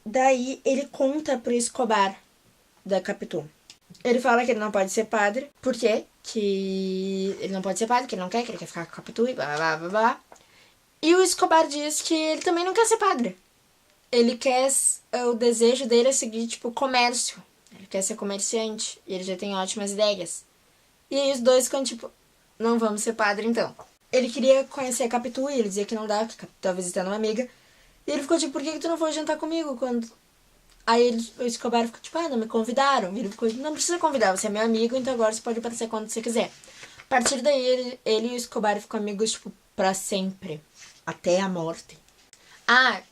Daí ele conta pro Escobar da Capitu. Ele fala que ele não pode ser padre. Por quê? Que ele não pode ser padre, que ele não quer, que ele quer ficar com a Capitu e blá blá blá blá. E o Escobar diz que ele também não quer ser padre. Ele quer... O desejo dele é seguir, tipo, comércio. Ele quer ser comerciante. E ele já tem ótimas ideias. E aí os dois ficam, tipo, não vamos ser padre, então. Ele queria conhecer a Capitu e ele dizia que não dá, que a Capitu tava visitando uma amiga. E ele ficou, tipo, por que tu não foi jantar comigo quando... Aí o Escobar ficou, tipo, não me convidaram. E ele ficou, não precisa convidar, você é meu amigo, então agora você pode aparecer quando você quiser. A partir daí, ele e o Escobar ficam amigos, tipo, pra sempre. Até a morte.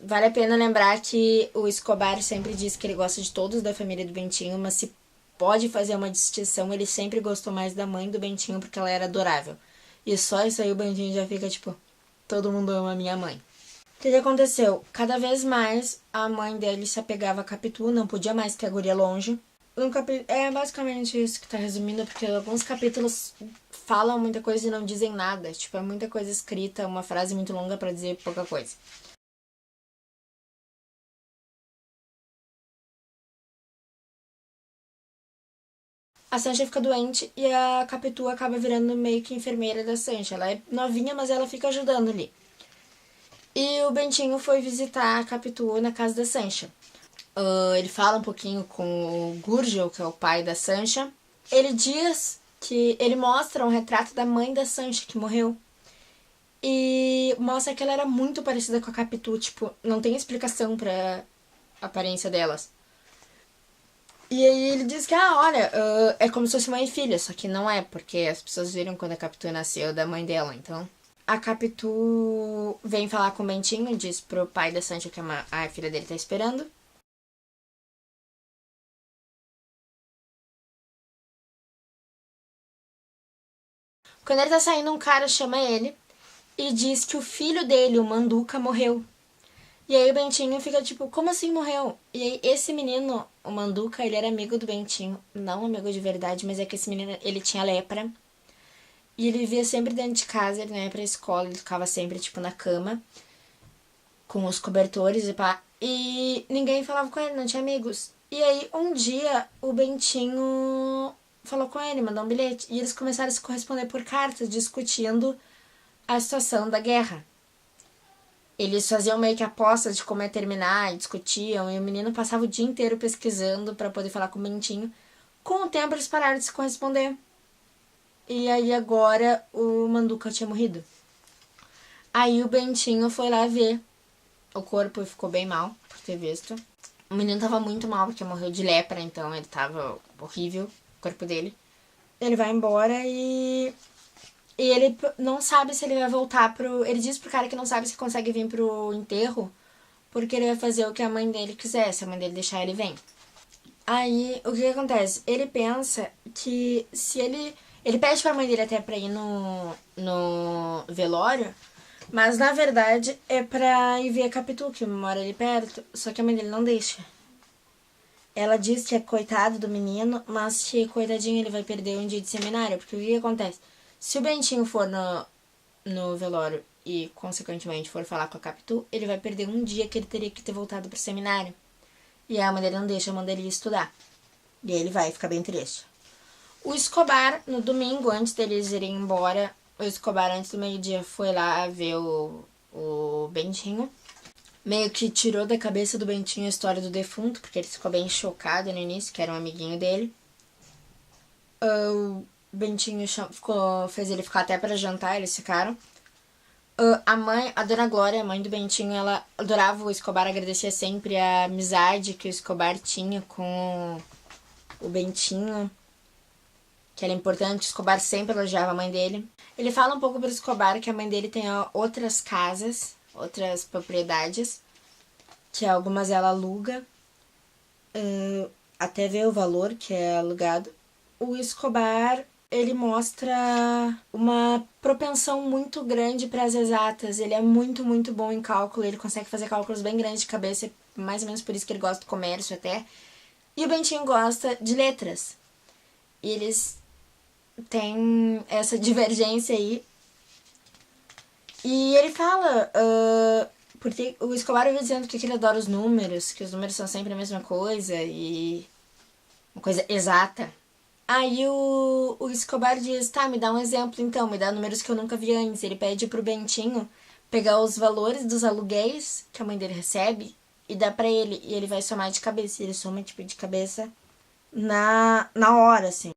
Vale a pena lembrar que o Escobar sempre diz que ele gosta de todos da família do Bentinho, mas se pode fazer uma distinção, ele sempre gostou mais da mãe do Bentinho porque ela era adorável. E só isso aí o Bentinho já fica tipo, todo mundo ama a minha mãe. O que aconteceu? Cada vez mais a mãe dele se apegava a Capitu, não podia mais ter a guria longe. É basicamente isso que tá resumindo, porque alguns capítulos falam muita coisa e não dizem nada. Tipo, é muita coisa escrita, uma frase muito longa pra dizer pouca coisa. A Sancha fica doente e a Capitu acaba virando meio que enfermeira da Sancha. Ela é novinha, mas ela fica ajudando ali. E o Bentinho foi visitar a Capitu na casa da Sancha. Ele fala um pouquinho com o Gurgel, que é o pai da Sancha. Ele diz que ele mostra um retrato da mãe da Sancha que morreu. E mostra que ela era muito parecida com a Capitu. Tipo, não tem explicação pra aparência delas. E aí ele diz que, olha, é como se fosse mãe e filha, só que não é, porque as pessoas viram quando a Capitu nasceu da mãe dela, então. A Capitu vem falar com o Bentinho, diz pro pai da Sancha que a filha dele tá esperando. Quando ele tá saindo, um cara chama ele e diz que o filho dele, o Manduca, morreu. E aí o Bentinho fica tipo, como assim morreu? E aí esse menino, o Manduca, ele era amigo do Bentinho. Não amigo de verdade, mas é que esse menino, ele tinha lepra. E ele vivia sempre dentro de casa, ele não ia pra escola, ele ficava sempre, tipo, na cama, com os cobertores e pá. E ninguém falava com ele, não tinha amigos. E aí, um dia, o Bentinho falou com ele, mandou um bilhete. E eles começaram a se corresponder por cartas, discutindo a situação da guerra. Eles faziam meio que apostas de como ia terminar, e discutiam, e o menino passava o dia inteiro pesquisando para poder falar com o Bentinho. Com o tempo, eles pararam de se corresponder. E aí agora o Manduca tinha morrido. Aí o Bentinho foi lá ver o corpo e ficou bem mal por ter visto. O menino tava muito mal porque morreu de lepra, então ele tava horrível, o corpo dele. Ele vai embora e ele não sabe se ele vai voltar pro... Ele diz pro cara que não sabe se consegue vir pro enterro, porque ele vai fazer o que a mãe dele quiser. Se a mãe dele deixar, ele vem. Aí, o que acontece? Ele pensa que se ele... Ele pede pra mãe dele até pra ir no velório, mas na verdade é pra ir ver a Capitu, que mora ali perto, só que a mãe dele não deixa. Ela diz que é coitado do menino, mas que coitadinho ele vai perder um dia de seminário, porque o que acontece? Se o Bentinho for no velório e consequentemente for falar com a Capitu, ele vai perder um dia que ele teria que ter voltado pro seminário. E a mãe dele não deixa, manda ele estudar. E aí ele vai ficar bem triste. O Escobar, no domingo, antes deles irem embora, o Escobar, antes do meio-dia, foi lá ver o Bentinho. Meio que tirou da cabeça do Bentinho a história do defunto, porque ele ficou bem chocado no início, que era um amiguinho dele. O Bentinho fez ele ficar até para jantar, eles ficaram. A mãe, a Dona Glória, a mãe do Bentinho, ela adorava o Escobar, agradecia sempre a amizade que o Escobar tinha com o Bentinho, que era importante. O Escobar sempre elogiava a mãe dele. Ele fala um pouco pro Escobar que a mãe dele tem outras casas, outras propriedades, que algumas ela aluga, até ver o valor que é alugado. O Escobar, ele mostra uma propensão muito grande para as exatas. Ele é muito, muito bom em cálculo, ele consegue fazer cálculos bem grandes de cabeça, mais ou menos por isso que ele gosta do comércio até. E o Bentinho gosta de letras. E eles têm essa divergência aí. E ele fala Porque o Escobar vai dizendo que ele adora os números, que os números são sempre a mesma coisa e uma coisa exata. Aí o Escobar diz, tá, me dá um exemplo então, me dá números que eu nunca vi antes. Ele pede pro Bentinho pegar os valores dos aluguéis que a mãe dele recebe e dá pra ele. E ele vai somar de cabeça. E ele soma, tipo, de cabeça na hora, assim.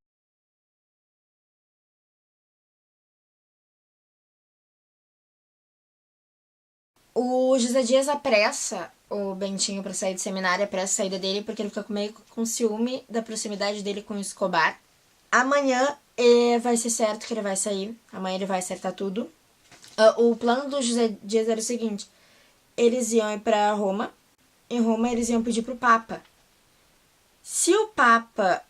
O José Dias apressa o Bentinho pra sair do seminário, apressa a saída dele, porque ele fica meio com ciúme da proximidade dele com o Escobar. Amanhã vai ser certo que ele vai sair. Amanhã ele vai acertar tudo. O plano do José Dias era o seguinte: eles iam ir pra Roma. Em Roma, eles iam pedir pro Papa. Se o Papa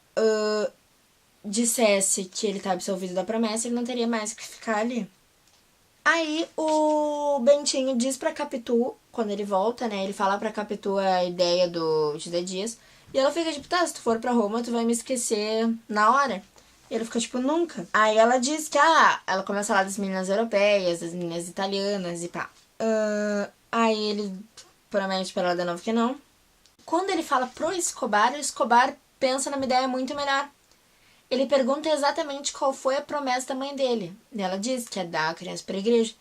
dissesse que ele tá absolvido da promessa, ele não teria mais que ficar ali. Aí o Bentinho diz pra Capitu, quando ele volta, né? Ele fala pra Capitu a ideia do José Dias. E ela fica tipo, tá, se tu for pra Roma, tu vai me esquecer na hora. E ele fica tipo, nunca. Aí ela diz que, ela começa a falar das meninas europeias, das meninas italianas e pá. Aí ele promete pra ela de novo que não. Quando ele fala pro Escobar, o Escobar pensa numa ideia muito melhor. Ele pergunta exatamente qual foi a promessa da mãe dele. E ela diz que é dar a criança pra igreja.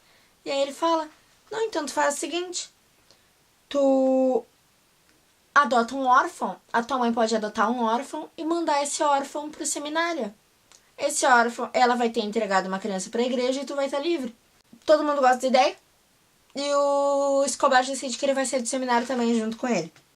E aí ele fala, não, então tu faz o seguinte. Tu adota um órfão. A tua mãe pode adotar um órfão e mandar esse órfão pro seminário. Esse órfão, ela vai ter entregado uma criança pra igreja e tu vai estar livre. Todo mundo gosta da ideia? E o Escobar decide que ele vai sair do seminário também junto com ele.